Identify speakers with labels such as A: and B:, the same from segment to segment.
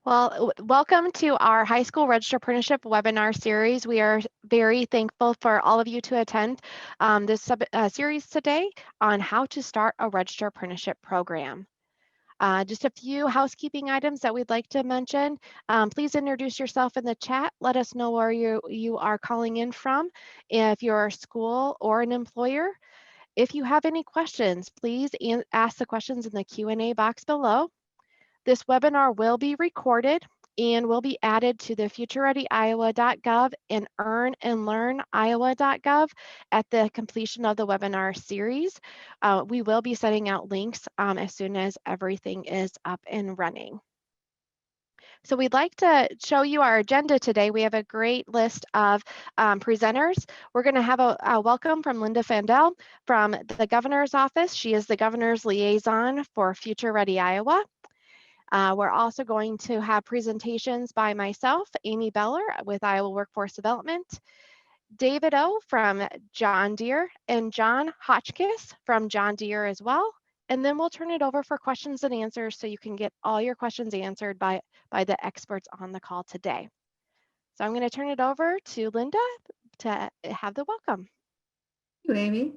A: Welcome to our high school registered apprenticeship webinar series. We are very thankful for all of you to attend this series today on how to start a registered apprenticeship program. Just a few housekeeping items that we'd like to mention. Please introduce yourself in the chat. Let us know where you are calling in from, if you're a school or an employer. If you have any questions, please ask the questions in the Q&A box below. This webinar will be recorded and will be added to the futurereadyiowa.gov and earnandlearniowa.gov at the completion of the webinar series. We will be sending out links as soon as everything is up and running. So we'd like to show you our agenda today. We have a great list of presenters. We're going to have a welcome from Linda Fandel from the governor's office. She is the governor's liaison for Future Ready Iowa. We're also going to have presentations by myself, Amy Beller with Iowa Workforce Development, David O from John Deere, and John Hotchkiss from John Deere as well. And then we'll turn it over for questions and answers so you can get all your questions answered by the experts on the call today. So I'm going to turn it over to Linda to have the welcome.
B: Thank you, Amy.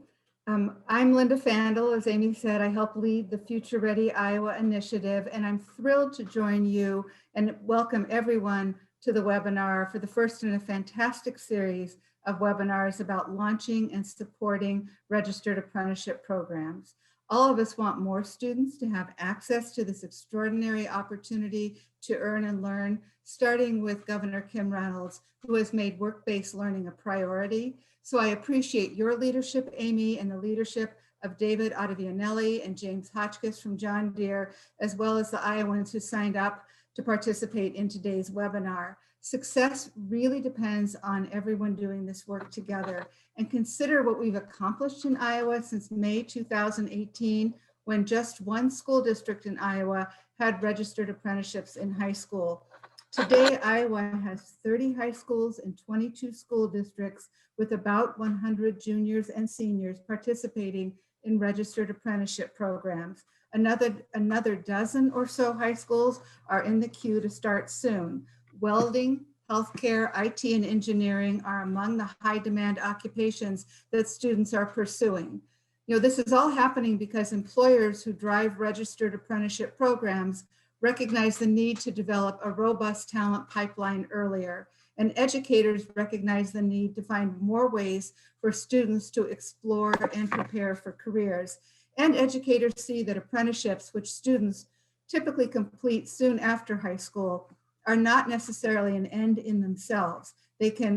B: I'm Linda Fandel. As Amy said, I help lead the Future Ready Iowa initiative, and I'm thrilled to join you and welcome everyone to the webinar for the first in a fantastic series of webinars about launching and supporting registered apprenticeship programs. All of us want more students to have access to this extraordinary opportunity to earn and learn, starting with Governor Kim Reynolds, who has made work-based learning a priority. So I appreciate your leadership, Amy, and the leadership of David Ottavianelli and James Hotchkiss from John Deere, as well as the Iowans who signed up to participate in today's webinar. Success really depends on everyone doing this work together. And consider what we've accomplished in Iowa since May 2018, when just one school district in Iowa had registered apprenticeships in high school. Today, Iowa has 30 high schools and 22 school districts with about 100 juniors and seniors participating in registered apprenticeship programs. Another dozen or so high schools are in the queue to start soon. Welding, healthcare, IT, and engineering are among the high demand occupations that students are pursuing. You know, this is all happening because employers who drive registered apprenticeship programs recognize the need to develop a robust talent pipeline earlier, and educators recognize the need to find more ways for students to explore and prepare for careers. And educators see that apprenticeships, which students typically complete soon after high school, are not necessarily an end in themselves.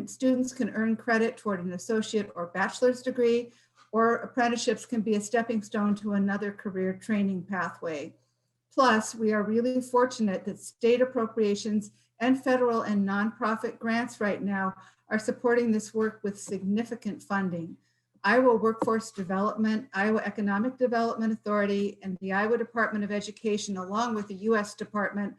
B: Students can earn credit toward an associate or bachelor's degree, or apprenticeships can be a stepping stone to another career training pathway. Plus, we are really fortunate that state appropriations and federal and nonprofit grants right now are supporting this work with significant funding. Iowa Workforce Development, Iowa Economic Development Authority, and the Iowa Department of Education, along with the U.S. Department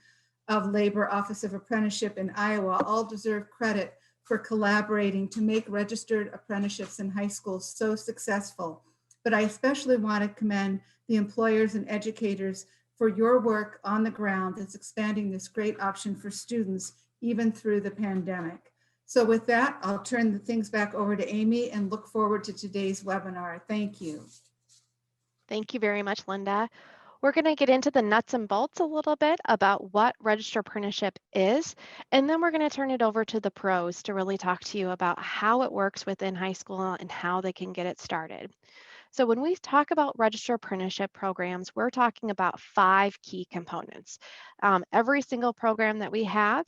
B: of Labor Office of Apprenticeship in Iowa, all deserve credit for collaborating to make registered apprenticeships in high schools so successful. But I especially want to commend the employers and educators for your work on the ground that's expanding this great option for students even through the pandemic. So with that, I'll turn the things back over to Amy and look forward to today's webinar. Thank you.
A: Thank you very much, Linda. We're going to get into the nuts and bolts a little bit about what registered apprenticeship is, and then we're going to turn it over to the pros to really talk to you about how it works within high school and how they can get it started. So when we talk about registered apprenticeship programs, we're talking about 5 key components. Every single program that we have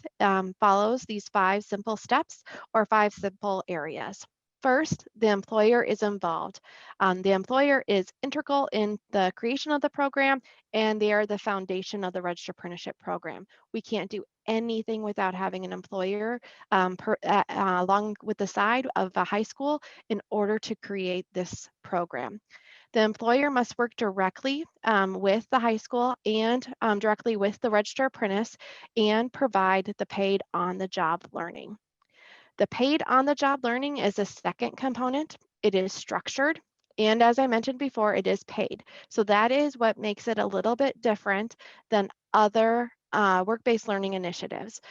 A: follows these 5 simple steps or 5 simple areas. First, the employer is involved. The employer is integral in the creation of the program, and they are the foundation of the registered apprenticeship program. We can't do anything without having an employer along with the side of a high school in order to create this program. The employer must work directly with the high school and directly with the registered apprentice and provide the paid on-the-job learning. The paid on-the-job learning is a second component. It is structured, and as I mentioned before, it is paid. So that is what makes it a little bit different than other work-based learning initiatives.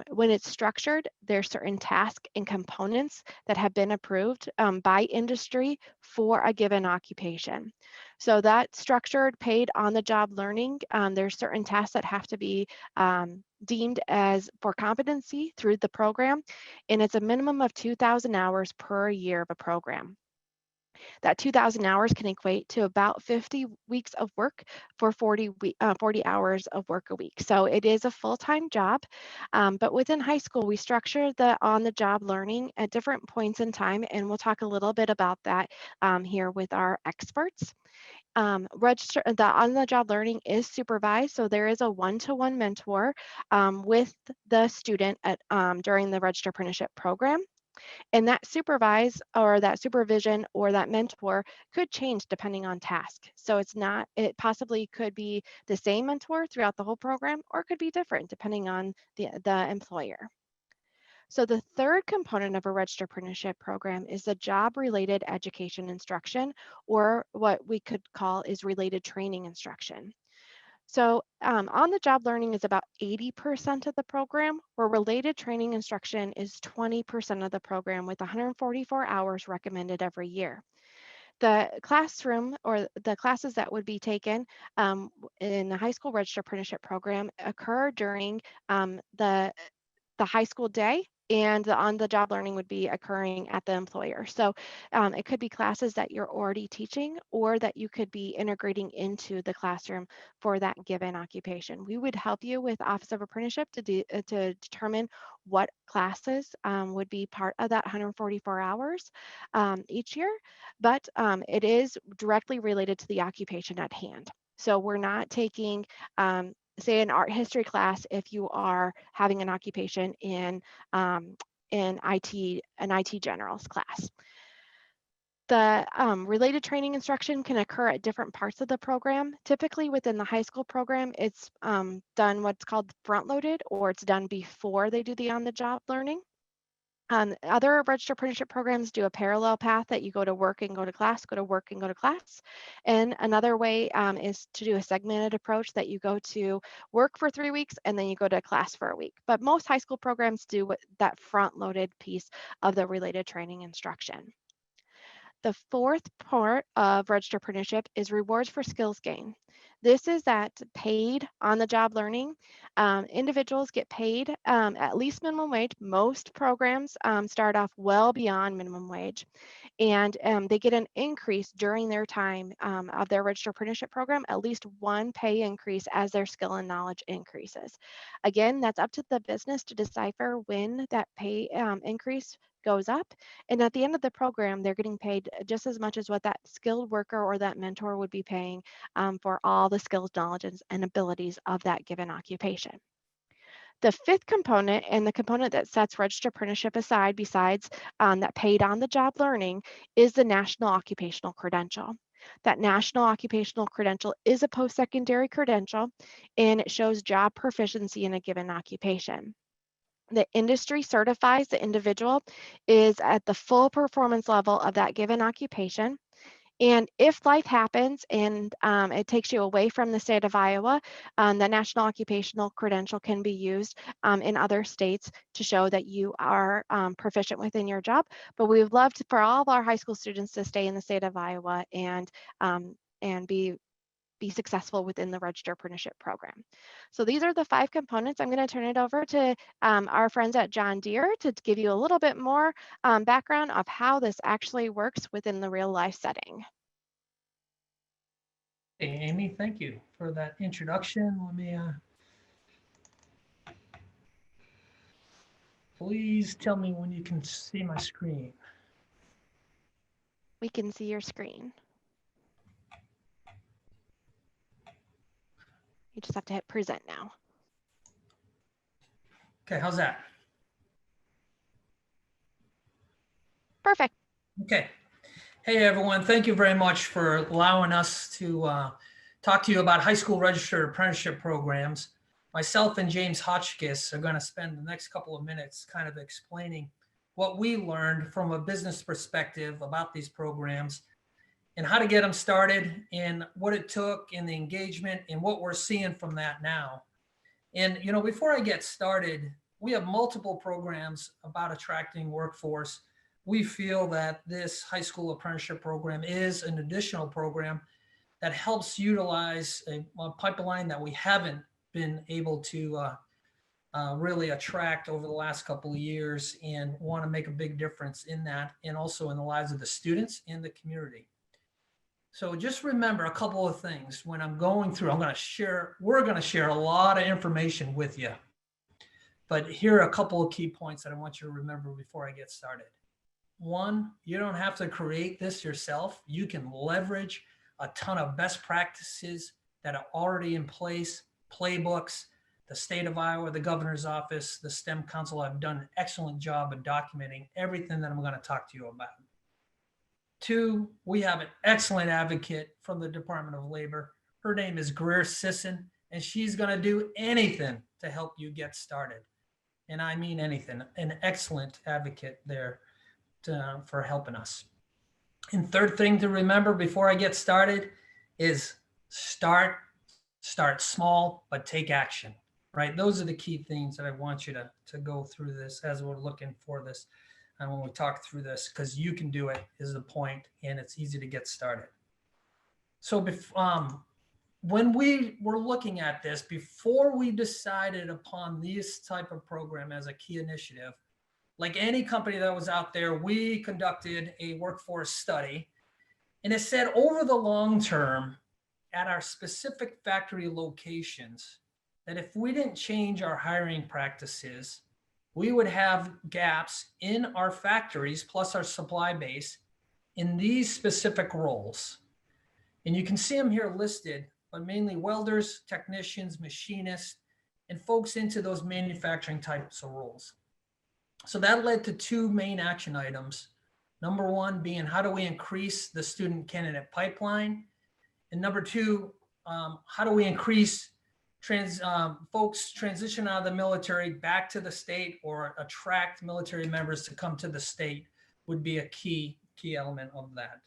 A: When it's structured, there's certain tasks and components that have been approved by industry for a given occupation. So that structured, paid on-the-job learning, there's certain tasks that have to be deemed as for competency through the program, and it's a minimum of 2,000 hours per year of a program. That 2,000 hours can equate to about 50 weeks of work for 40 hours of work a week. So it is a full-time job, but within high school, we structure the on-the-job learning at different points in time, and we'll talk a little bit about that here with our experts. The on-the-job learning is supervised, so there is a one-to-one mentor with the student during the Registered Apprenticeship Program. And that that supervision or that mentor could change depending on task. So it possibly could be the same mentor throughout the whole program or could be different depending on the employer. So the third component of a registered apprenticeship program is the job-related education instruction, or what we could call is related training instruction. So on-the-job learning is about 80% of the program, where related training instruction is 20% of the program with 144 hours recommended every year. The classroom or the classes that would be taken in the high school registered apprenticeship program occur during the high school day, and the on-the-job learning would be occurring at the employer. So it could be classes that you're already teaching or that you could be integrating into the classroom for that given occupation. We would help you with Office of Apprenticeship to determine what classes would be part of that 144 hours each year, but it is directly related to the occupation at hand. So we're not taking say an art history class if you are having an occupation in IT, an IT generalist class. The related training instruction can occur at different parts of the program. Typically within the high school program, it's done what's called front-loaded, or it's done before they do the on-the-job learning. Other registered apprenticeship programs do a parallel path that you go to work and go to class, go to work and go to class. And another way is to do a segmented approach that you go to work for 3 weeks and then you go to class for a week. But most high school programs do that front-loaded piece of the related training instruction. The fourth part of registered apprenticeship is rewards for skills gain. This is that paid on-the-job learning. Individuals get paid at least minimum wage. Most programs start off well beyond minimum wage, and they get an increase during their time of their registered apprenticeship program, at least one pay increase as their skill and knowledge increases. Again, that's up to the business to decipher when that pay increase goes up. And at the end of the program, they're getting paid just as much as what that skilled worker or that mentor would be paying for all the skills, knowledge, and abilities of that given occupation. The fifth component, and the component that sets registered apprenticeship aside besides that paid on the job learning, is the National Occupational Credential. That National Occupational Credential is a post-secondary credential, and it shows job proficiency in a given occupation. The industry certifies the individual is at the full performance level of that given occupation. And if life happens and it takes you away from the state of Iowa, the National Occupational Credential can be used in other states to show that you are proficient within your job. But we would love for all of our high school students to stay in the state of Iowa and be successful within the Registered Apprenticeship Program. So these are the 5 components. I'm going to turn it over to our friends at John Deere to give you a little bit more background of how this actually works within the real life setting.
C: Hey, Amy, thank you for that introduction. Let me, please tell me when you can see my screen.
A: We can see your screen. You just have to hit present now.
C: Okay, how's that?
A: Perfect.
C: Okay. Hey, everyone. Thank you very much for allowing us to talk to you about high school registered apprenticeship programs. Myself and James Hotchkiss are going to spend the next couple of minutes kind of explaining what we learned from a business perspective about these programs and how to get them started and what it took and the engagement and what we're seeing from that now. And, before I get started, we have multiple programs about attracting workforce. We feel that this high school apprenticeship program is an additional program that helps utilize a pipeline that we haven't been able to really attract over the last couple of years, and want to make a big difference in that, and also in the lives of the students and the community. So just remember a couple of things when I'm going through. We're going to share a lot of information with you. But here are a couple of key points that I want you to remember before I get started. One, you don't have to create this yourself. You can leverage a ton of best practices that are already in place, playbooks. The state of Iowa, the governor's office, the STEM Council have done an excellent job of documenting everything that I'm going to talk to you about. Two, we have an excellent advocate from the Department of Labor. Her name is Greer Sisson, and she's going to do anything to help you get started. And I mean anything. An excellent advocate there for helping us. And third thing to remember before I get started is start small, but take action, right? Those are the key things that I want you to go through this as we're looking for this. And when we talk through this, because you can do it is the point, and it's easy to get started. So when we were looking at this, before we decided upon this type of program as a key initiative, like any company that was out there, we conducted a workforce study, and it said over the long term at our specific factory locations that if we didn't change our hiring practices, we would have gaps in our factories plus our supply base in these specific roles. And you can see them here listed, but mainly welders, technicians, machinists, and folks into those manufacturing types of roles. So that led to two main action items. Number one being, how do we increase the student candidate pipeline? And number two, how do we increase folks transition out of the military back to the state, or attract military members to come to the state would be a key element of that.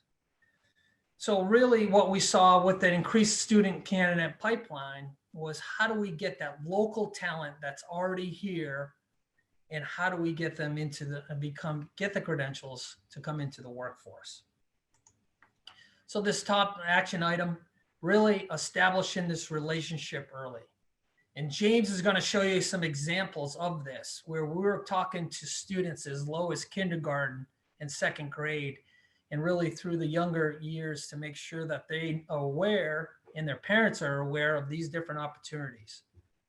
C: So really what we saw with that increased student candidate pipeline was, how do we get that local talent that's already here, and how do we get them into get the credentials to come into the workforce? So this top action item, really establishing this relationship early. And James is going to show you some examples of this, where we're talking to students as low as kindergarten and second grade, and really through the younger years, to make sure that they are aware and their parents are aware of these different opportunities.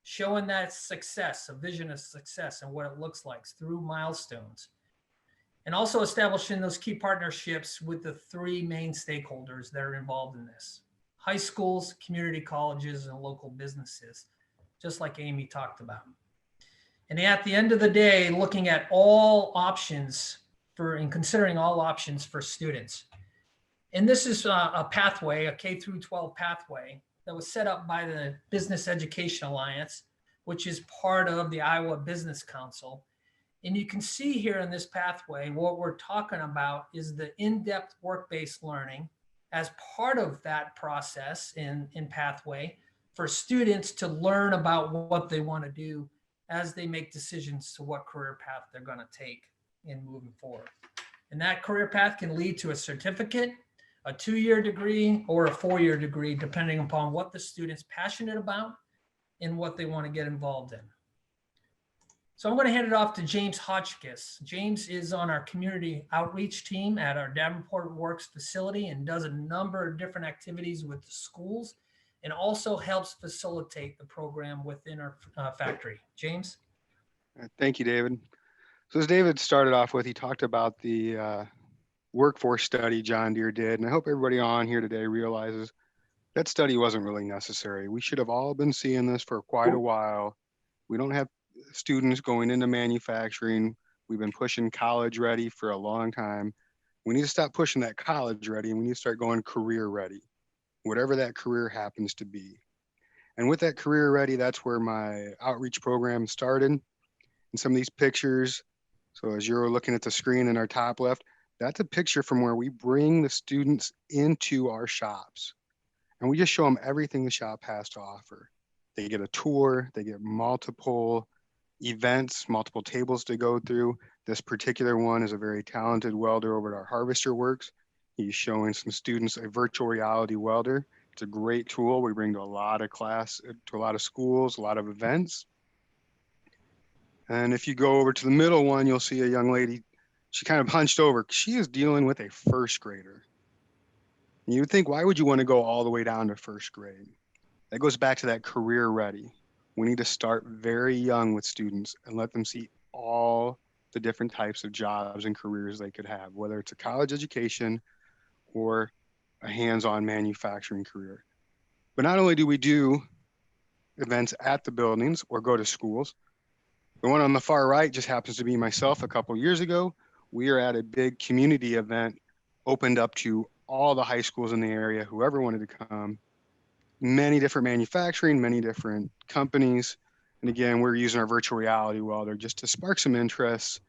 C: Showing that success, a vision of success, and what it looks like through milestones. And also establishing those key partnerships with the three main stakeholders that are involved in this: high schools, community colleges, and local businesses, just like Amy talked about. And at the end of the day, looking at all options and considering all options for students. And this is a pathway, a K through 12 pathway that was set up by the Business Education Alliance, which is part of the Iowa Business Council. And you can see here in this pathway, what we're talking about is the in-depth work-based learning as part of that process in pathway, for students to learn about what they want to do as they make decisions to what career path they're going to take in moving forward. And that career path can lead to a certificate, a 2-year degree, or a 4-year degree, depending upon what the student's passionate about and what they want to get involved in. So I'm going to hand it off to James Hotchkiss. James is on our community outreach team at our Davenport Works facility, and does a number of different activities with the schools, and also helps facilitate the program within our factory. James?
D: Thank you, David. So as David started off with, he talked about the workforce study John Deere did, and I hope everybody on here today realizes that study wasn't really necessary. We should have all been seeing this for quite a while. We don't have students going into manufacturing. We've been pushing college ready for a long time. We need to stop pushing that college ready, and we need to start going career ready, whatever that career happens to be. And with that career ready, that's where my outreach program started. And some of these pictures, so as you're looking at the screen in our top left, that's a picture from where we bring the students into our shops. And we just show them everything the shop has to offer. They get a tour, they get multiple events, multiple tables to go through. This particular one is a very talented welder over at our Harvester Works. He's showing some students a virtual reality welder. It's a great tool we bring to a lot of to a lot of schools, a lot of events. And if you go over to the middle one, you'll see a young lady. She kind of hunched over. She is dealing with a first grader. And you would think, why would you want to go all the way down to first grade? That goes back to that career ready. We need to start very young with students and let them see all the different types of jobs and careers they could have, whether it's a college education or a hands-on manufacturing career. But not only do we do events at the buildings or go to schools, the one on the far right just happens to be myself. A couple years ago, we are at a big community event opened up to all the high schools in the area, whoever wanted to come. Many different manufacturing, many different companies. And again, we're using our virtual reality welder just to spark some interest.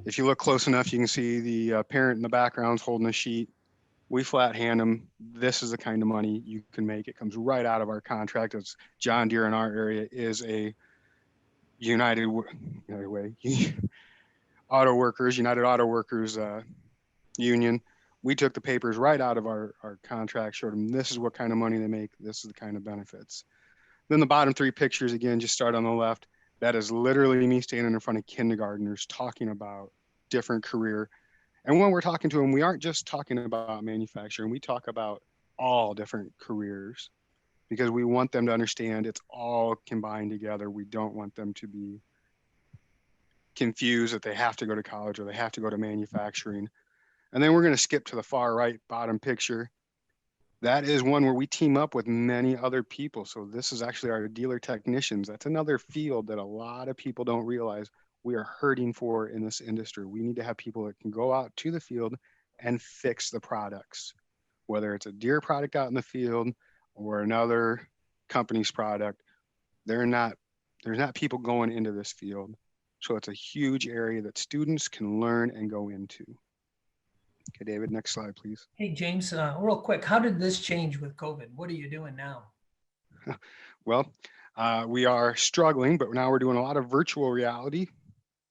D: If you look close enough, you can see the parent in the background holding a sheet. We flat hand them. This is the kind of money you can make. It comes right out of our contract. As John Deere in our area is a United Way, United Auto Workers union. We took the papers right out of our contract, showed them this is what kind of money they make, this is the kind of benefits. Then the bottom three pictures, again, just start on the left. That is literally me standing in front of kindergartners talking about different career. And when we're talking to them, we aren't just talking about manufacturing, we talk about all different careers because we want them to understand it's all combined together. We don't want them to be confused that they have to go to college or they have to go to manufacturing. And then we're going to skip to the far right bottom picture. That is one where we team up with many other people. So this is actually our dealer technicians. That's another field that a lot of people don't realize we are hurting for in this industry. We need to have people that can go out to the field and fix the products, whether it's a Deere product out in the field or another company's product. There's not people going into this field. So it's a huge area that students can learn and go into. Okay, David, next slide, please.
C: Hey, James, real quick, how did this change with COVID? What are you doing now?
D: Well, we are struggling, but now we're doing a lot of virtual reality.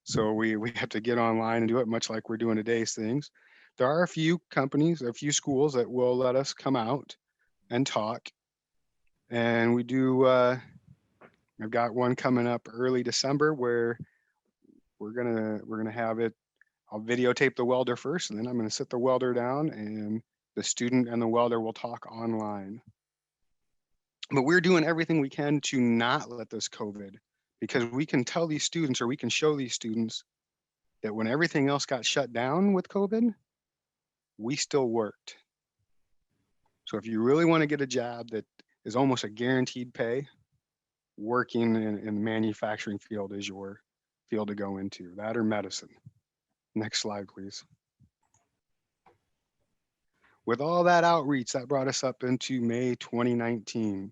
D: So we have to get online and do it much like we're doing today's things. There are a few companies, a few schools that will let us come out and talk. And we do, I've got one coming up early December where we're gonna have it. I'll videotape the welder first, and then I'm going to sit the welder down and the student and the welder will talk online. But we're doing everything we can to not let this COVID, because we can tell these students or we can show these students that when everything else got shut down with COVID, we still worked. So if you really want to get a job that is almost a guaranteed pay, working in the manufacturing field is your field to go into, that or medicine. Next slide, please. With all that outreach, that brought us up into May 2019.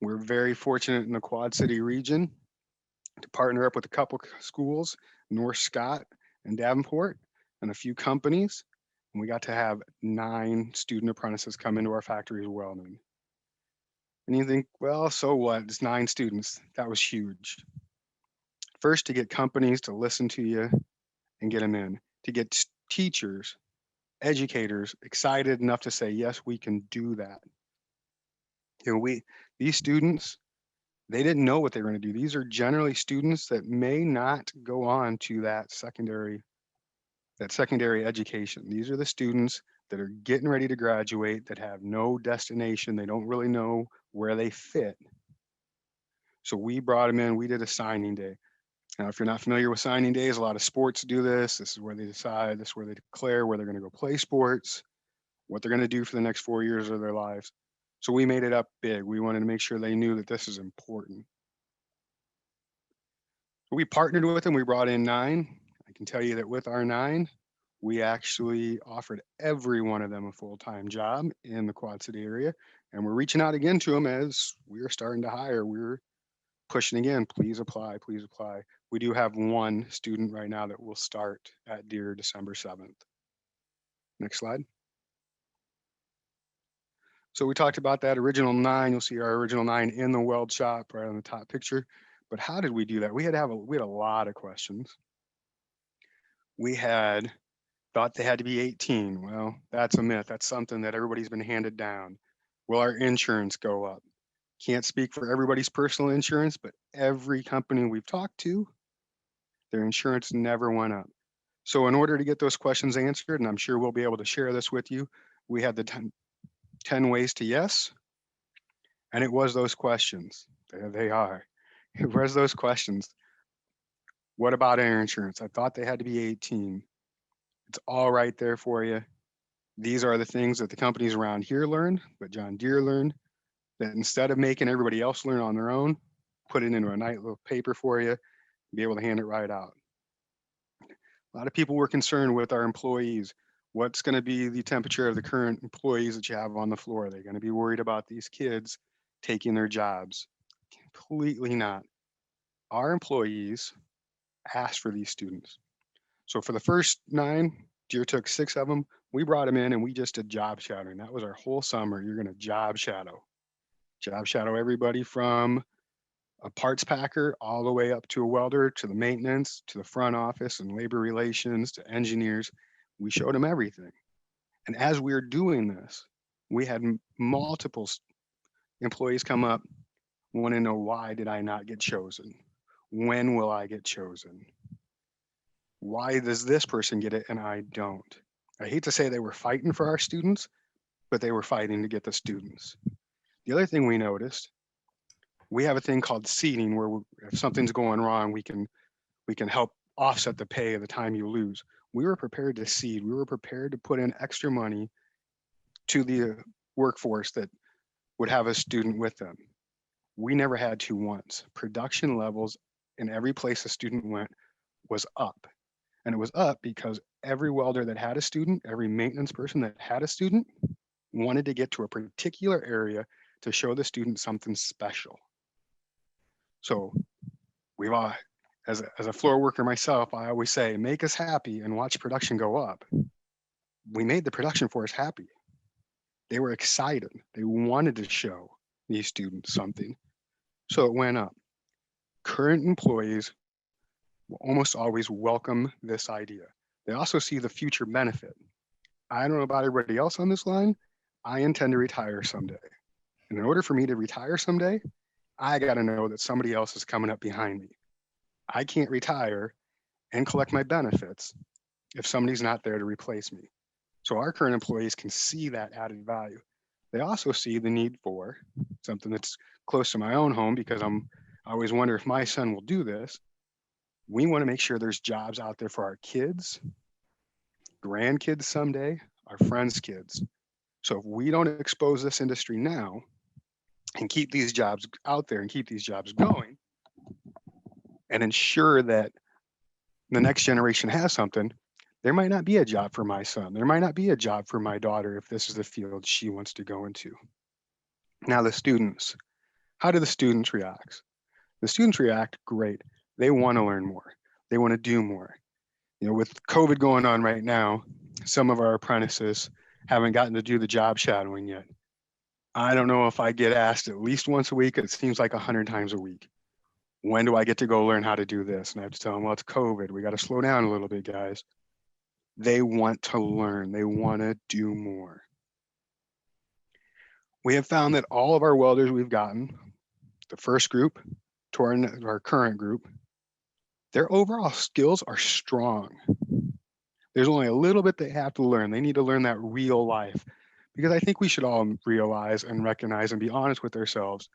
D: We're very fortunate in the Quad City region to partner up with a couple schools, North Scott and Davenport, and a few companies. And we got to have 9 student apprentices come into our factory as well. And you think, well, so what? It's 9 students. That was huge. First, to get companies to listen to you and get them in, to get teachers, educators excited enough to say, yes, we can do that. You know, these students, they didn't know what they were going to do. These are generally students that may not go on to that secondary education. These are the students that are getting ready to graduate, that have no destination. They don't really know where they fit. So we brought them in. We did a signing day. Now, if you're not familiar with signing days, a lot of sports do this. This is where they decide, this is where they declare where they're going to go play sports, what they're going to do for the next 4 years of their lives. So we made it up big. We wanted to make sure they knew that this is important. So we partnered with them. We brought in 9. I can tell you that with our 9, we actually offered every one of them a full-time job in the Quad City area. And we're reaching out again to them as we're starting to hire. We're pushing again, please apply, please apply. We do have 1 student right now that will start at Deere December 7th. Next slide. So we talked about that original 9. You'll see our original 9 in the weld shop right on the top picture. But how did we do that? We had a lot of questions. We had thought they had to be 18. Well, that's a myth. That's something that everybody's been handed down. Will our insurance go up? Can't speak for everybody's personal insurance, but every company we've talked to, their insurance never went up. So in order to get those questions answered, and I'm sure we'll be able to share this with you, we had the 10 ways to yes, and it was those questions. There they are. It was those questions. What about air insurance? I thought they had to be 18. It's all right there for you. These are the things that the companies around here learned, but John Deere learned, that instead of making everybody else learn on their own, put it into a nice little paper for you, be able to hand it right out. A lot of people were concerned with our employees. What's going to be the temperature of the current employees that you have on the floor? Are they going to be worried about these kids taking their jobs? Completely not. Our employees asked for these students. So for the first 9, Deere took 6 of them. We brought them in and we just did job shadowing. That was our whole summer. You're going to job shadow. Job shadow everybody from a parts packer all the way up to a welder, to the maintenance, to the front office and labor relations, to engineers. We showed them everything. And as we were doing this, we had multiple employees come up, want to know, why did I not get chosen? When will I get chosen? Why does this person get it and I don't? I hate to say they were fighting for our students, but they were fighting to get the students. The other thing we noticed, we have a thing called seeding, where if something's going wrong, we can help offset the pay of the time you lose. We were prepared to seed. We were prepared to put in extra money to the workforce that would have a student with them. We never had to once. Production levels in every place a student went was up. And it was up because every welder that had a student, every maintenance person that had a student, wanted to get to a particular area to show the student something special. So we've all, as a floor worker myself, I always say, make us happy and watch production go up. We made the production force happy. They were excited. They wanted to show these students something. So it went up. Current employees will almost always welcome this idea. They also see the future benefit. I don't know about everybody else on this line. I intend to retire someday. And in order for me to retire someday, I got to know that somebody else is coming up behind me. I can't retire and collect my benefits if somebody's not there to replace me. So our current employees can see that added value. They also see the need for something that's close to my own home, because I always wonder if my son will do this. We want to make sure there's jobs out there for our kids, grandkids someday, our friends' kids. So if we don't expose this industry now and keep these jobs out there and keep these jobs going and ensure that the next generation has something, there might not be a job for my son. There might not be a job for my daughter if this is the field she wants to go into. Now the students, how do the students react? The students react great. They want to learn more. They want to do more. You know, with COVID going on right now, some of our apprentices haven't gotten to do the job shadowing yet. I don't know if I get asked at least once a week. It seems like 100 times a week. When do I get to go learn how to do this? And I have to tell them, well, it's COVID. We got to slow down a little bit, guys. They want to learn. They want to do more. We have found that all of our welders we've gotten, the first group to our current group, their overall skills are strong. There's only a little bit they have to learn. They need to learn that real life, because I think we should all realize and recognize and be honest with ourselves.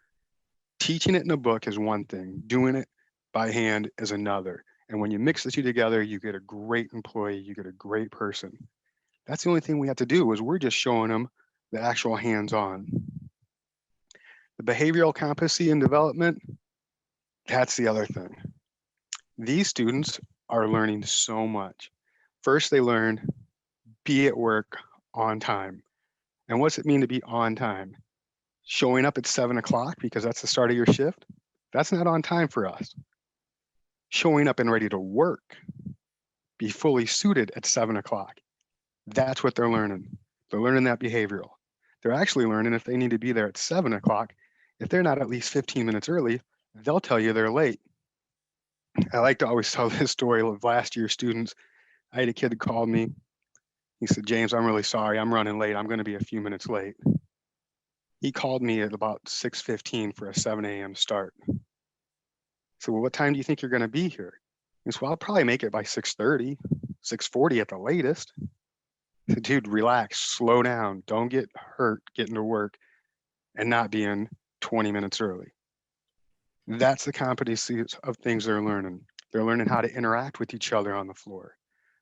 D: Teaching it in a book is one thing. Doing it by hand is another. And when you mix the two together, you get a great employee, you get a great person. That's the only thing we have to do, is we're just showing them the actual hands-on. The behavioral competency and development, that's the other thing. These students are learning so much. First, they learn be at work on time. And what's it mean to be on time? Showing up at 7 o'clock because that's the start of your shift? That's not on time for us. Showing up and ready to work, be fully suited at 7 o'clock. That's what they're learning. They're learning that behavioral. They're actually learning if they need to be there at 7 o'clock. If they're not at least 15 minutes early, they'll tell you they're late. I like to always tell this story of last year's students. I had a kid that called me. He said, James, I'm really sorry. I'm running late. I'm going to be a few minutes late. He called me at about 6:15 for a 7 a.m. start. So, well, what time do you think you're going to be here? He said, well, I'll probably make it by 6:30, 6:40 at the latest. I said, dude, relax, slow down. Don't get hurt getting to work and not being 20 minutes early. That's the competencies of things they're learning. They're learning how to interact with each other on the floor.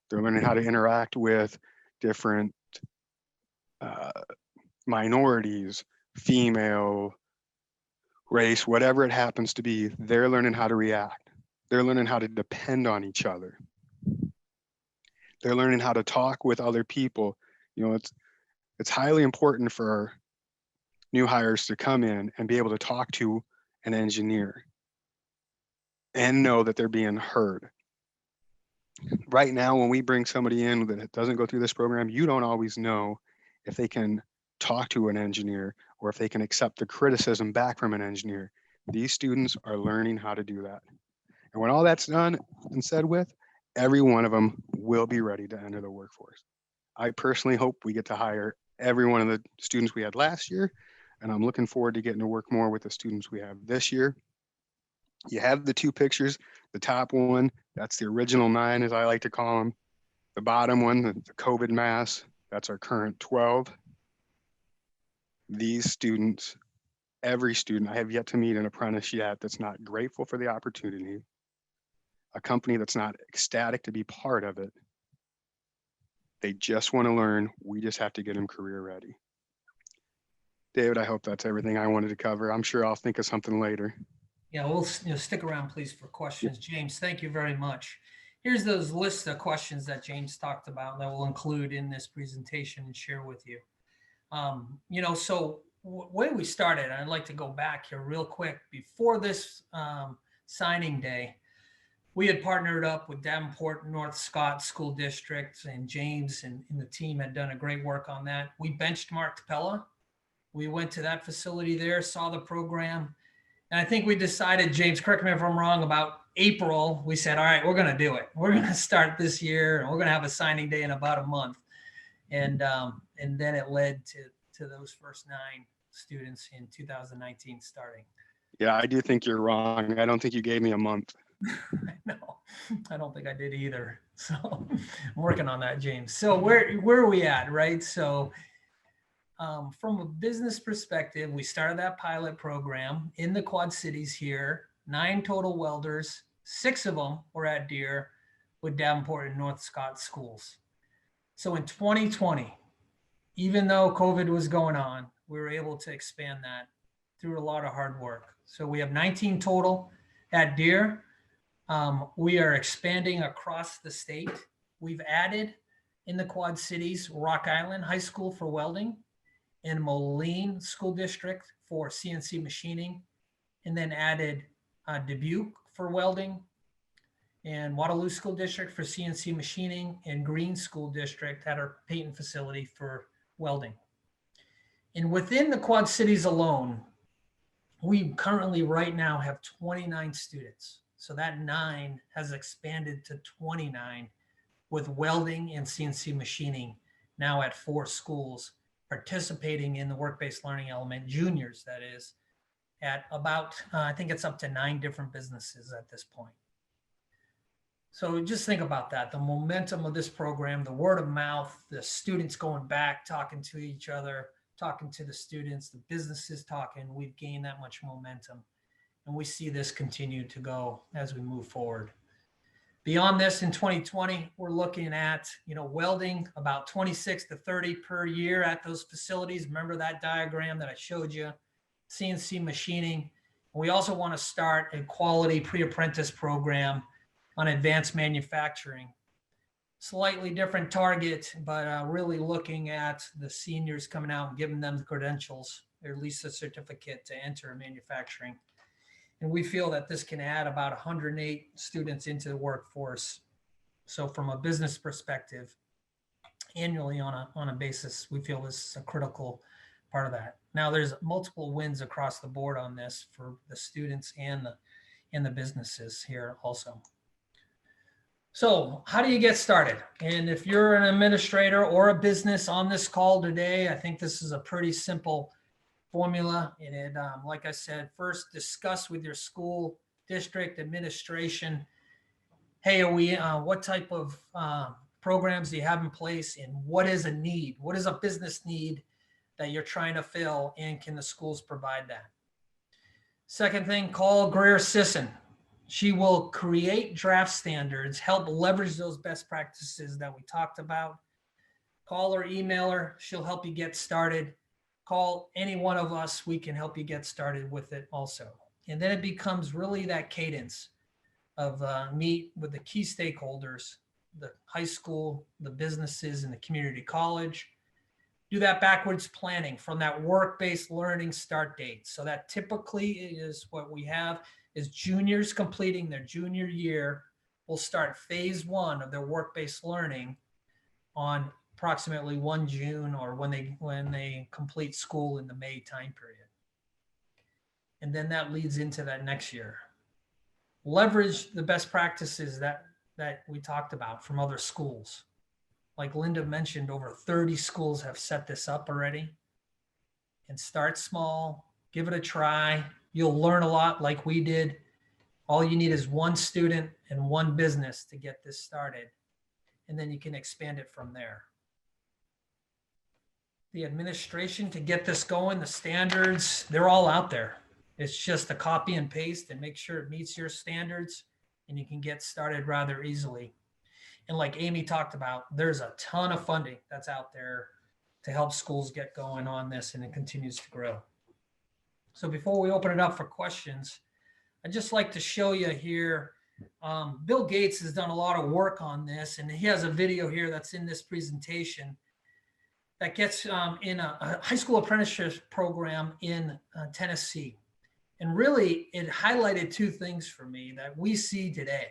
D: They're learning how to interact with different minorities, female, race, whatever it happens to be. They're learning how to react. They're learning how to depend on each other. They're learning how to talk with other people. You know, it's highly important for our new hires to come in and be able to talk to an engineer and know that they're being heard. Right now, when we bring somebody in that doesn't go through this program, you don't always know if they can talk to an engineer or if they can accept the criticism back from an engineer. These students are learning how to do that. And when all that's done and said with, every one of them will be ready to enter the workforce. I personally hope we get to hire every one of the students we had last year, and I'm looking forward to getting to work more with the students we have this year. You have the two pictures. The top one, that's the original 9, as I like to call them. The bottom one, the COVID mass, that's our current 12. These students, every student, I have yet to meet an apprentice yet that's not grateful for the opportunity, a company that's not ecstatic to be part of it. They just want to learn. We just have to get them career ready. David, I hope that's everything I wanted to cover. I'm sure I'll think of something later.
C: Yeah, we'll stick around, please, for questions. James, thank you very much. Here's those lists of questions that James talked about that we'll include in this presentation and share with you. So way we started, I'd like to go back here real quick. Before this signing day, we had partnered up with Davenport North Scott School District, and James and the team had done a great work on that. We benchmarked Pella. We went to that facility there, saw the program. And I think we decided, James, correct me if I'm wrong, about April, we said, all right, we're going to do it. We're going to start this year, and we're going to have a signing day in about a month. And then it led to those first 9 students in 2019 starting.
D: Yeah, I do think you're wrong. I don't think you gave me a month.
C: No, I don't think I did either. So I'm working on that, James. So where are we at, right? So from a business perspective, we started that pilot program in the Quad Cities here, 9 total welders, 6 of them were at Deere with Davenport and North Scott schools. So in 2020, even though COVID was going on, we were able to expand that through a lot of hard work. So we have 19 total at Deere. We are expanding across the state. We've added in the Quad Cities, Rock Island High School for welding, and Moline School District for CNC machining, and then added Dubuque for welding, and Waterloo School District for CNC machining, and Green School District at our Peyton facility for welding. And within the Quad Cities alone, we currently right now have 29 students. So that 9 has expanded to 29 with welding and CNC machining now at 4 schools, participating in the work-based learning element, juniors that is, at about, I think it's up to 9 different businesses at this point. So just think about that, the momentum of this program, the word of mouth, the students going back, talking to each other, talking to the students, the businesses talking, we've gained that much momentum. And we see this continue to go as we move forward. Beyond this, in 2020, we're looking at, welding about 26 to 30 per year at those facilities. Remember that diagram that I showed you, CNC machining. We also want to start a quality pre-apprentice program on advanced manufacturing. Slightly different target, but really looking at the seniors coming out and giving them the credentials, or at least a certificate to enter manufacturing. And we feel that this can add about 108 students into the workforce. So from a business perspective, annually on a basis, we feel this is a critical part of that. Now there's multiple wins across the board on this for the students and the businesses here also. So how do you get started? And if you're an administrator or a business on this call today, I think this is a pretty simple formula. And it, like I said, first discuss with your school district administration, hey, are we, what type of programs do you have in place, and what is a need? What is a business need that you're trying to fill, and can the schools provide that? Second thing, call Greer Sisson. She will create draft standards, help leverage those best practices that we talked about. Call or email her. She'll help you get started. Call any one of us. We can help you get started with it also. And then it becomes really that cadence of meet with the key stakeholders, the high school, the businesses, and the community college. Do that backwards planning from that work-based learning start date. So that typically is what we have is juniors completing their junior year will start phase 1 of their work-based learning on approximately 1 June, or when they complete school in the May time period. And then that leads into that next year. Leverage the best practices that we talked about from other schools. Like Linda mentioned, over 30 schools have set this up already. And start small, give it a try. You'll learn a lot like we did. All you need is one student and one business to get this started. And then you can expand it from there. The administration to get this going, the standards, they're all out there. It's just a copy and paste and make sure it meets your standards, and you can get started rather easily. And like Amy talked about, there's a ton of funding that's out there to help schools get going on this, and it continues to grow. So before we open it up for questions, I'd just like to show you here, Bill Gates has done a lot of work on this, and he has a video here that's in this presentation that gets in a high school apprenticeship program in Tennessee. And really, it highlighted 2 things for me that we see today.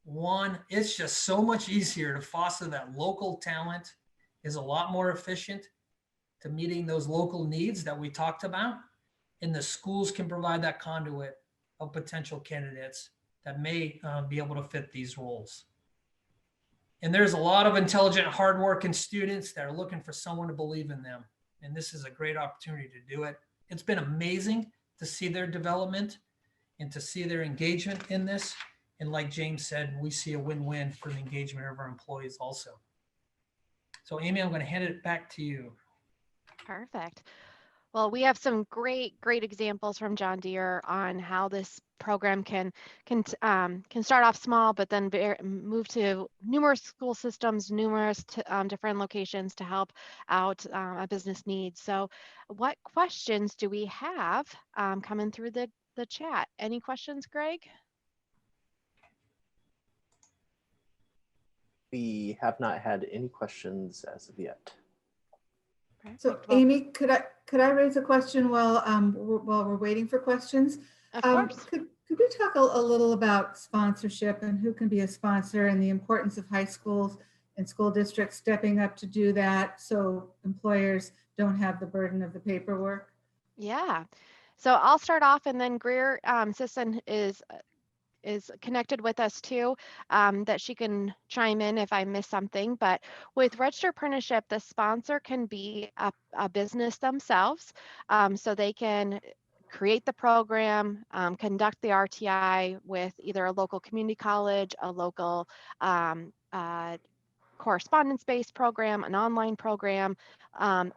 C: One, it's just so much easier to foster that local talent, is a lot more efficient to meeting those local needs that we talked about. And the schools can provide that conduit of potential candidates that may be able to fit these roles. And there's a lot of intelligent, hardworking students that are looking for someone to believe in them. And this is a great opportunity to do it. It's been amazing to see their development and to see their engagement in this. And like James said, we see a win-win for the engagement of our employees also. So Amy, I'm going to hand it back to you.
A: Perfect. Well, we have some great examples from John Deere on how this program can start off small, but then move to numerous school systems, numerous different locations to help out a business needs. So what questions do we have coming through the chat? Any questions, Greg?
E: We have not had any questions as of yet.
B: So
A: Perfect. Well,
B: Amy, could I raise a question while we're waiting for questions?
A: of course.
B: Could we talk a little about sponsorship and who can be a sponsor, and the importance of high schools and school districts stepping up to do that so employers don't have the burden of the paperwork?
A: Yeah. So I'll start off, and then Greer Sisson is connected with us too, that she can chime in if I miss something. But with Registered Apprenticeship, the sponsor can be a business themselves. So they can create the program, conduct the RTI with either a local community college, a local correspondence-based program, an online program,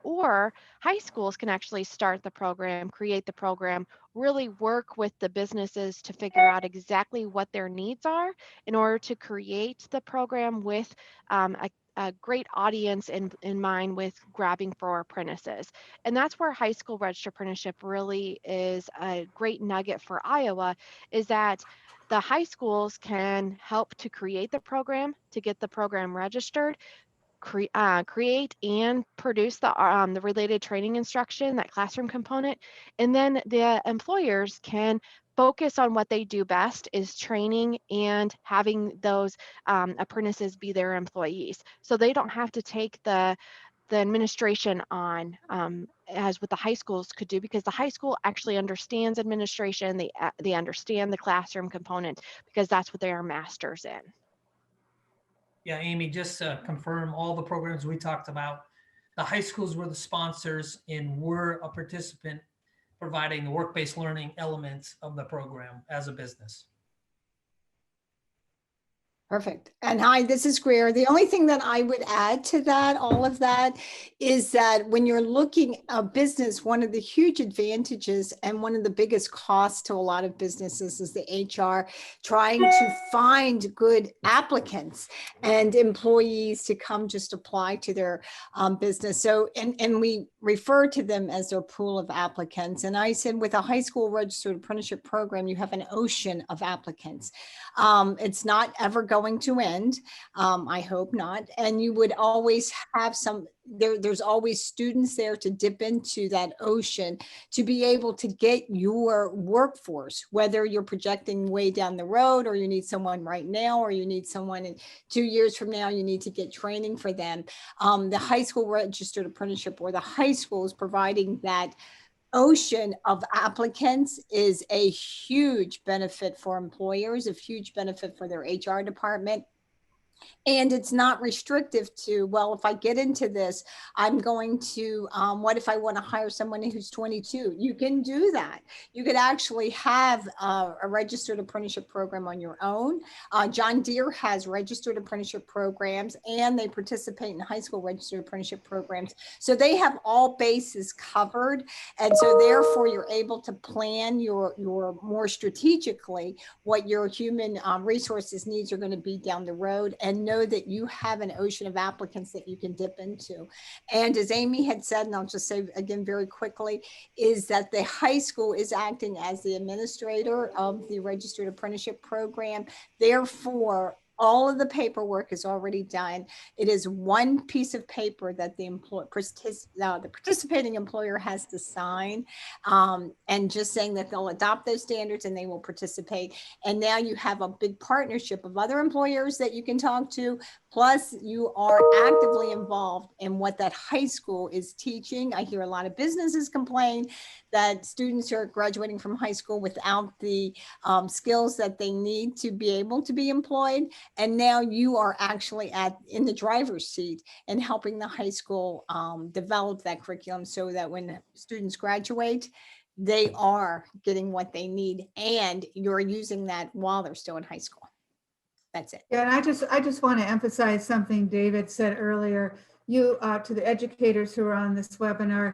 A: or high schools can actually start the program, create the program, really work with the businesses to figure out exactly what their needs are in order to create the program with a great audience in mind with grabbing for apprentices. And that's where high school registered apprenticeship really is a great nugget for Iowa, is that the high schools can help to create the program, to get the program registered, create and produce the related training instruction, that classroom component, and then the employers can focus on what they do best, is training and having those apprentices be their employees. So they don't have to take the the administration on, as what the high schools could do, because the high school actually understands administration. They understand the classroom component because that's what they are masters in.
C: Yeah, Amy, just to confirm all the programs we talked about, the high schools were the sponsors and we're a participant providing the work-based learning elements of the program as a business.
F: Perfect. And hi, this is Greer. The only thing that I would add to that, all of that, is that when you're looking at business, one of the huge advantages and one of the biggest costs to a lot of businesses is the HR trying to find good applicants and employees to come just apply to their business. So, and we refer to them as their pool of applicants. And I said with a high school registered apprenticeship program, you have an ocean of applicants. It's not ever going to end. I hope not. And you would always have there's always students there to dip into that ocean to be able to get your workforce, whether you're projecting way down the road or you need someone right now, or you need someone in 2 years from now, you need to get training for them. The high school registered apprenticeship or the high school is providing that ocean of applicants is a huge benefit for employers, a huge benefit for their HR department. And it's not restrictive to, well, if I get into this, I'm going to, what if I want to hire someone who's 22? You can do that. You could actually have a registered apprenticeship program on your own. John Deere has registered apprenticeship programs and they participate in high school registered apprenticeship programs. So they have all bases covered. And so therefore you're able to plan your more strategically what your human resources needs are going to be down the road, and know that you have an ocean of applicants that you can dip into. And as Amy had said, and I'll just say again very quickly, is that the high school is acting as the administrator of the registered apprenticeship program. Therefore, all of the paperwork is already done. It is one piece of paper that the participating employer has to sign, and just saying that they'll adopt those standards and they will participate. And now you have a big partnership of other employers that you can talk to. Plus, you are actively involved in what that high school is teaching. I hear a lot of businesses complain that students are graduating from high school without the skills that they need to be able to be employed. And now you are actually in the driver's seat and helping the high school develop that curriculum so that when students graduate, they are getting what they need, and you're using that while they're still in high school. That's it.
B: Yeah, and I just want to emphasize something David said earlier. You, to the educators who are on this webinar,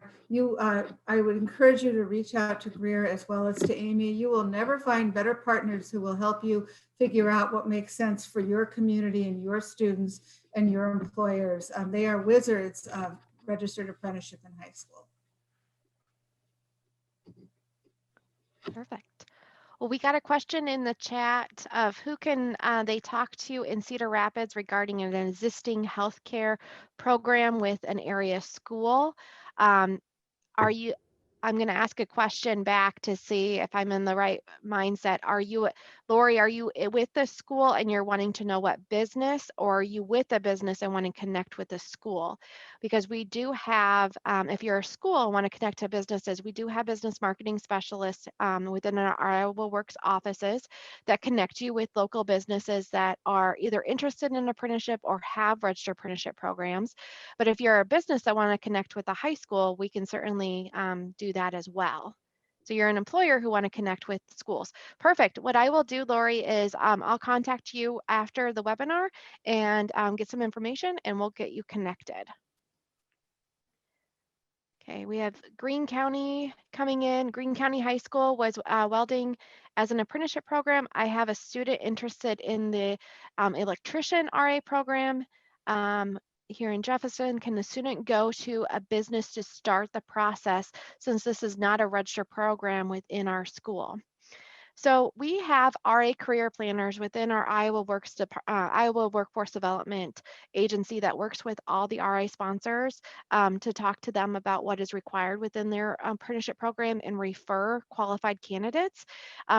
B: I would encourage you to reach out to Greer as well as to Amy. You will never find better partners who will help you figure out what makes sense for your community and your students and your employers. They are wizards of registered apprenticeship in high school.
A: Perfect. Well, we got a question in the chat of who can they talk to in Cedar Rapids regarding an existing healthcare program with an area school. I'm going to ask a question back to see if I'm in the right mindset. Lori, are you with the school and you're wanting to know what business, or are you with a business and want to connect with the school? Because we do have, if you're a school and want to connect to businesses, we do have business marketing specialists within our Iowa Works offices that connect you with local businesses that are either interested in an apprenticeship or have registered apprenticeship programs. But if you're a business that want to connect with a high school, we can certainly do that as well. So you're an employer who want to connect with schools. Perfect. What I will do, Lori, is I'll contact you after the webinar and get some information, and we'll get you connected. Okay, we have Greene County coming in. Greene County High School was welding as an apprenticeship program. I have a student interested in the electrician RA program. Here in Jefferson, can the student go to a business to start the process, since this is not a registered program within our school? So we have RA career planners within our Iowa Workforce Development Agency that works with all the RA sponsors to talk to them about what is required within their apprenticeship program and refer qualified candidates.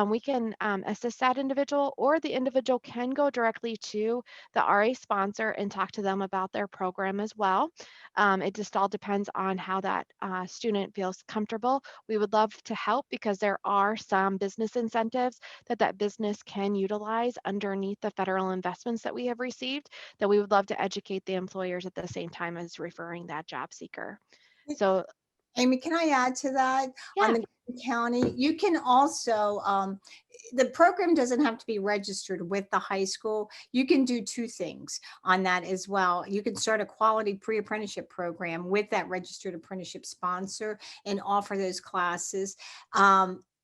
A: We can assist that individual, or the individual can go directly to the RA sponsor and talk to them about their program as well. It just all depends on how that student feels comfortable. We would love to help because there are some business incentives that business can utilize underneath the federal investments that we have received, that we would love to educate the employers at the same time as referring that job seeker. So
F: Amy, can I add to that?
A: yeah.
F: On the county, you can also, the program doesn't have to be registered with the high school. You can do two things on that as well. You can start a quality pre-apprenticeship program with that registered apprenticeship sponsor and offer those classes.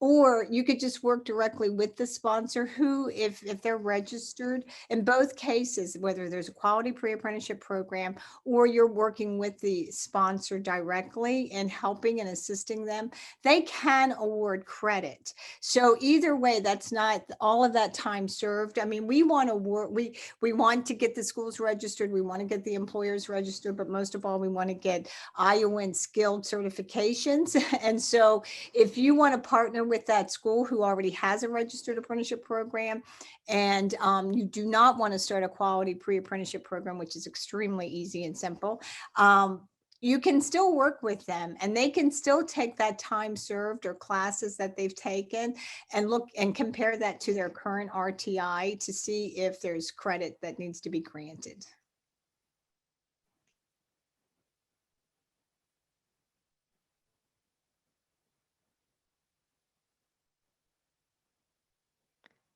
F: Or you could just work directly with the sponsor who, if they're registered, in both cases, whether there's a quality pre-apprenticeship program or you're working with the sponsor directly and helping and assisting them, they can award credit. So either way, that's not all of that time served. I mean, we want to work, we want to get the schools registered, we want to get the employers registered, but most of all, we want to get Iowan skilled certifications. And so if you want to partner with that school who already has a registered apprenticeship program, and you do not want to start a quality pre-apprenticeship program, which is extremely easy and simple, you can still work with them and they can still take that time served or classes that they've taken and look and compare that to their current RTI to see if there's credit that needs to be granted.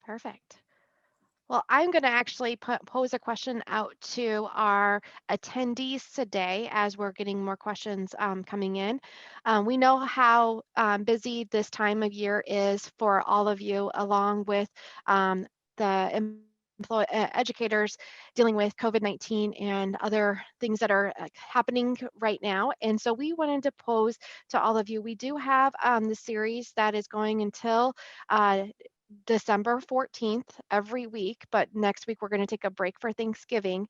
A: Perfect. Well, I'm going to actually pose a question out to our attendees today as we're getting more questions coming in. We know how busy this time of year is for all of you, along with the educators dealing with COVID-19 and other things that are happening right now. And so we wanted to pose to all of you, we do have the series that is going until December 14th every week, but next week we're going to take a break for Thanksgiving.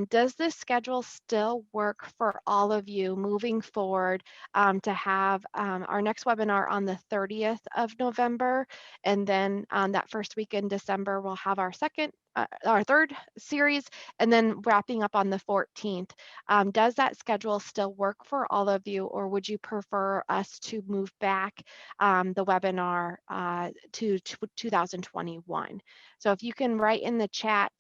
A: Does this schedule still work for all of you moving forward to have our next webinar on the 30th of November? And then on that first week in December, we'll have our third series, and then wrapping up on the 14th. Does that schedule still work for all of you, or would you prefer us to move back the webinar to 2021? So if you can write in the chat,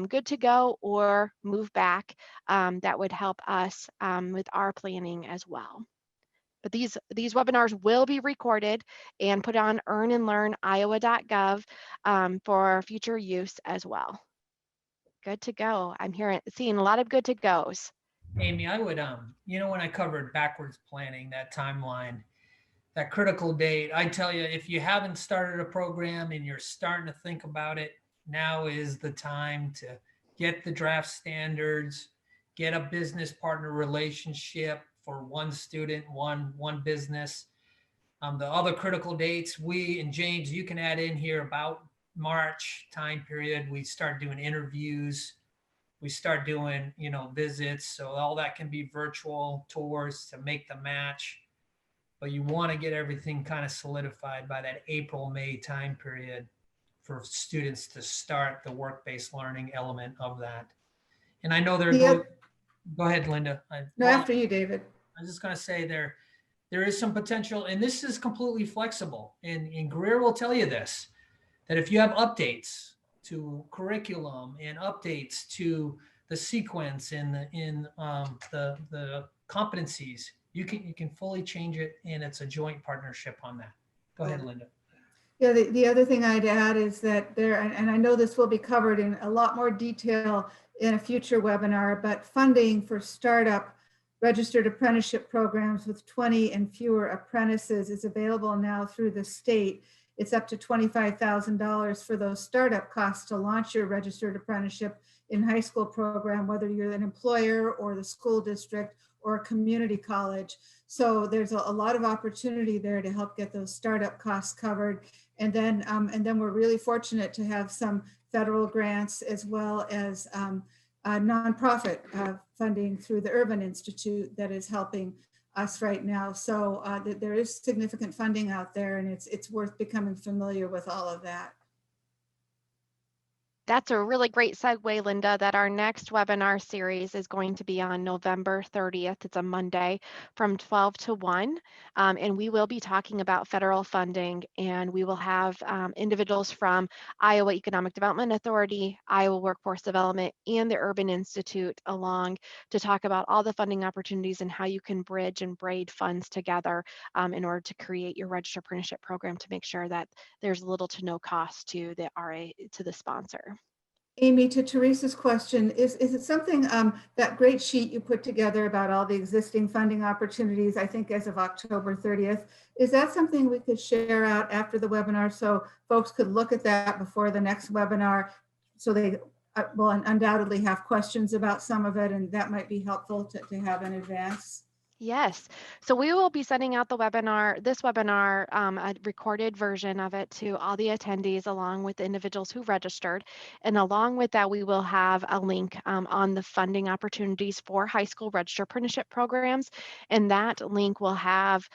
A: good to go or move back, that would help us with our planning as well. But these webinars will be recorded and put on earnandlearniowa.gov for future use as well. Good to go. I'm seeing a lot of good to goes.
C: Amy, I would, when I covered backwards planning, that timeline, that critical date, I tell you, if you haven't started a program and you're starting to think about it, now is the time to get the draft standards, get a business partner relationship for one student, one business. The other critical dates, we and James, you can add in here about March time period. We start doing interviews. We start doing, visits. So all that can be virtual tours to make the match. But you want to get everything kind of solidified by that April, May time period for students to start the work-based learning element of that. And I know go ahead, Linda.
B: After you, David.
C: I was just going to say there is some potential, and this is completely flexible. And Greer will tell you this, that if you have updates to curriculum and updates to the sequence and the competencies, you can fully change it, and it's a joint partnership on that. Go ahead, Linda.
B: Yeah, the other thing I'd add is that and I know this will be covered in a lot more detail in a future webinar, but funding for startup registered apprenticeship programs with 20 and fewer apprentices is available now through the state. It's up to $25,000 for those startup costs to launch your registered apprenticeship in high school program, whether you're an employer or the school district or a community college. So there's a lot of opportunity there to help get those startup costs covered. And then we're really fortunate to have some federal grants as well as nonprofit funding through the Urban Institute that is helping us right now. So there is significant funding out there, and it's worth becoming familiar with all of that.
A: That's a really great segue, Linda, that our next webinar series is going to be on November 30th. It's a Monday from 12 to 1. And we will be talking about federal funding, and we will have individuals from Iowa Economic Development Authority, Iowa Workforce Development, and the Urban Institute along to talk about all the funding opportunities and how you can bridge and braid funds together in order to create your registered apprenticeship program to make sure that there's little to no cost to the RA, to the sponsor.
B: Amy, to Teresa's question, is it something, that great sheet you put together about all the existing funding opportunities, I think as of October 30th, is that something we could share out after the webinar so folks could look at that before the next webinar, so they will undoubtedly have questions about some of it, and that might be helpful to have in advance?
A: Yes, so we will be sending out the webinar, this webinar, a recorded version of it to all the attendees along with the individuals who registered. And along with that, we will have a link on the funding opportunities for high school registered apprenticeship programs. And that link will have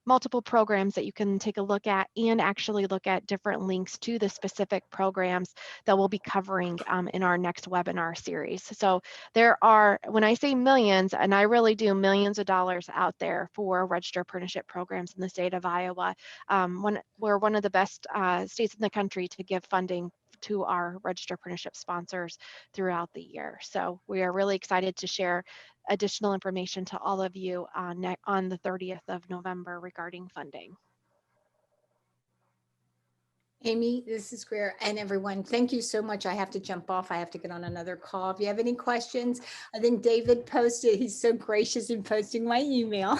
A: multiple programs that you can take a look at and actually look at different links to the specific programs that we'll be covering in our next webinar series. So there are, when I say millions, and I really do, millions of dollars out there for registered apprenticeship programs in the state of Iowa. We're one of the best states in the country to give funding to our registered apprenticeship sponsors throughout the year. So we are really excited to share additional information to all of you on the 30th of November regarding funding.
F: Amy, this is Greer, and everyone, thank you so much. I have to jump off. I have to get on another call. If you have any questions, I think David posted, he's so gracious in posting my email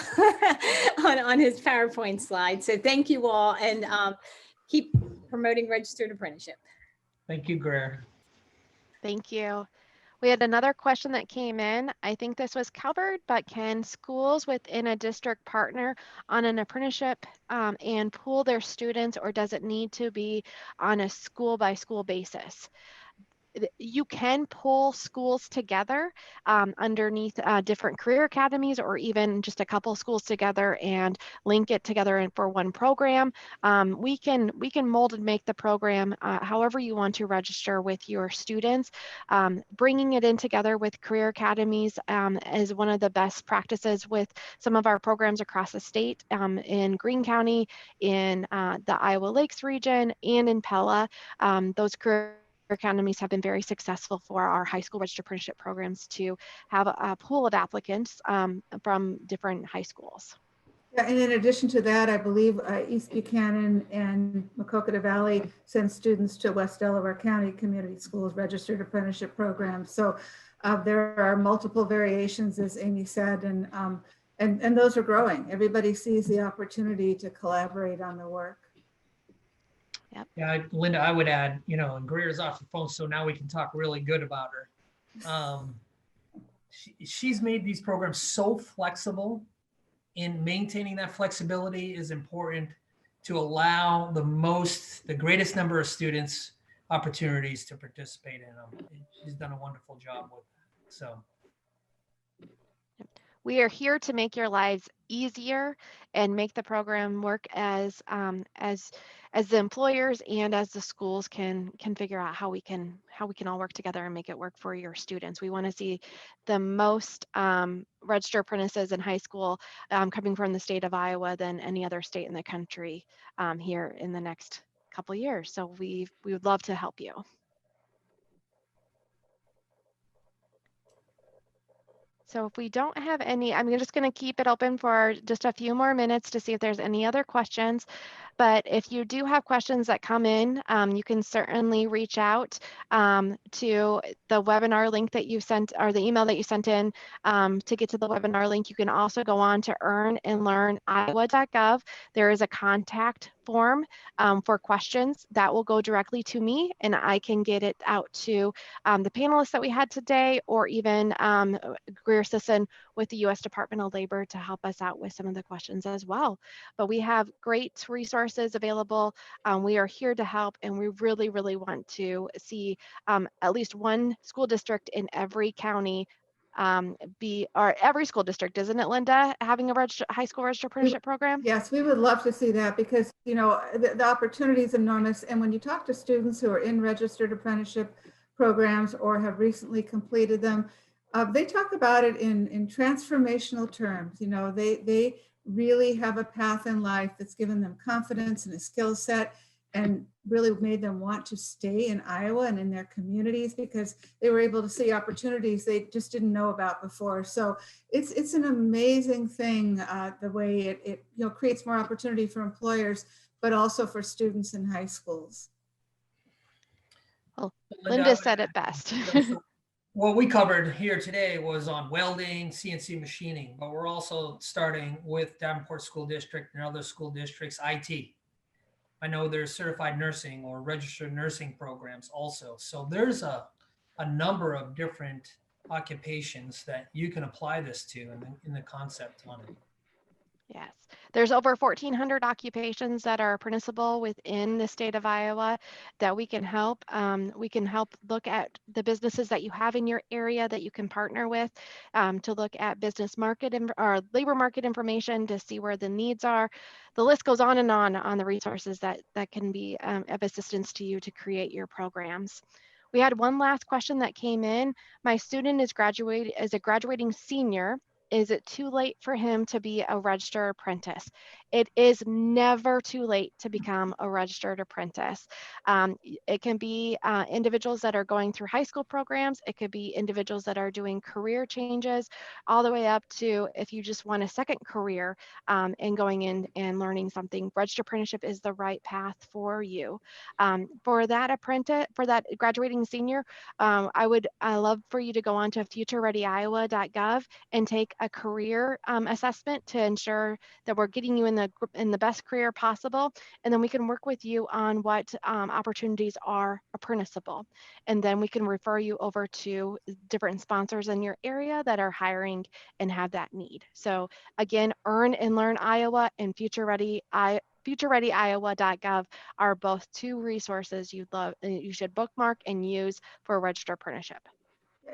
F: on his PowerPoint slide. So thank you all, and keep promoting registered apprenticeship.
C: Thank you, Greer.
A: Thank you. We had another question that came in. I think this was covered, but can schools within a district partner on an apprenticeship and pool their students, or does it need to be on a school by school basis? You can pull schools together underneath different career academies, or even just a couple schools together and link it together for one program. We can mold and make the program however you want to register with your students. Bringing it in together with career academies is one of the best practices with some of our programs across the state, in Greene County, in the Iowa Lakes region, and in Pella. Those career academies have been very successful for our high school registered apprenticeship programs to have a pool of applicants from different high schools.
B: Yeah, and in addition to that, I believe East Buchanan and Maquoketa Valley send students to West Delaware County Community Schools registered apprenticeship programs. So there are multiple variations, as Amy said, and those are growing. Everybody sees the opportunity to collaborate on the work.
A: Yep.
C: Yeah, Linda, I would add, Greer's off the phone, so now we can talk really good about her. She's made these programs so flexible, and maintaining that flexibility is important to allow the greatest number of students opportunities to participate in them. She's done a wonderful job with that. So
A: we are here to make your lives easier and make the program work as the employers and as the schools can figure out how we can all work together and make it work for your students. We want to see the most registered apprentices in high school coming from the state of Iowa than any other state in the country here in the next couple of years. So we would love to help you. So if we don't have any, I'm just going to keep it open for just a few more minutes to see if there's any other questions. But if you do have questions that come in, you can certainly reach out to the webinar link that you sent, or the email that you sent in to get to the webinar link. You can also go on to earnandlearniowa.gov. There is a contact form for questions that will go directly to me, and I can get it out to the panelists that we had today, or even Greer Sisson with the U.S. Department of Labor to help us out with some of the questions as well. But we have great resources available. We are here to help, and we really, really want to see at least one school district in every county or every school district, isn't it, Linda, having a high school registered apprenticeship program?
B: Yes, we would love to see that, because, you know, the opportunity is enormous. And when you talk to students who are in registered apprenticeship programs or have recently completed them, they talk about it in transformational terms. You know, they really have a path in life that's given them confidence and a skill set, and really made them want to stay in Iowa and in their communities, because they were able to see opportunities they just didn't know about before. So it's an amazing thing, the way it creates more opportunity for employers, but also for students in high schools.
A: Well,
C: Linda,
A: Linda said it best.
C: What we covered here today was on welding, CNC machining, but we're also starting with Davenport School District and other school districts, IT. I know there's certified nursing or registered nursing programs also. So there's a number of different occupations that you can apply this to in the concept on it.
A: Yes, there's over 1,400 occupations that are permissible within the state of Iowa that we can help. We can help look at the businesses that you have in your area that you can partner with, to look at business market or labor market information to see where the needs are. The list goes on the resources that can be of assistance to you to create your programs. We had one last question that came in. My student is a graduating senior. Is it too late for him to be a registered apprentice? It is never too late to become a registered apprentice. It can be individuals that are going through high school programs. It could be individuals that are doing career changes, all the way up to if you just want a second career and going in and learning something. Registered apprenticeship is the right path for you. For that graduating senior, I love for you to go on to futurereadyiowa.gov and take a career assessment to ensure that we're getting you in the best career possible, and then we can work with you on what opportunities are apprenticeable, and then we can refer you over to different sponsors in your area that are hiring and have that need. So again, Earn and Learn Iowa and futurereadyiowa.gov are both two resources you should bookmark and use for a registered apprenticeship.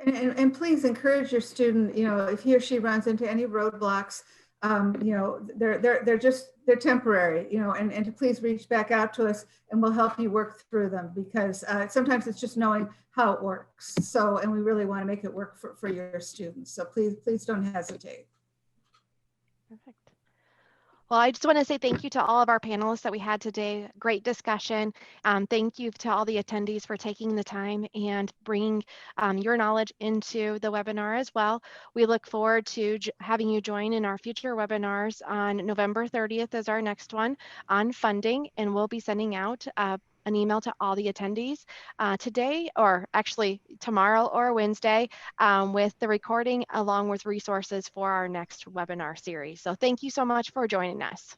B: And please encourage your student, you know, if he or she runs into any roadblocks, you know, they're temporary, you know, and to please reach back out to us and we'll help you work through them, because sometimes it's just knowing how it works. So, and we really want to make it work for your students. So please don't hesitate.
A: Perfect. Well, I just want to say thank you to all of our panelists that we had today. Great discussion. Thank you to all the attendees for taking the time and bringing your knowledge into the webinar as well. We look forward to having you join in our future webinars on November 30th as our next one on funding, and we'll be sending out an email to all the attendees today, or actually tomorrow or Wednesday, with the recording along with resources for our next webinar series. So thank you so much for joining us.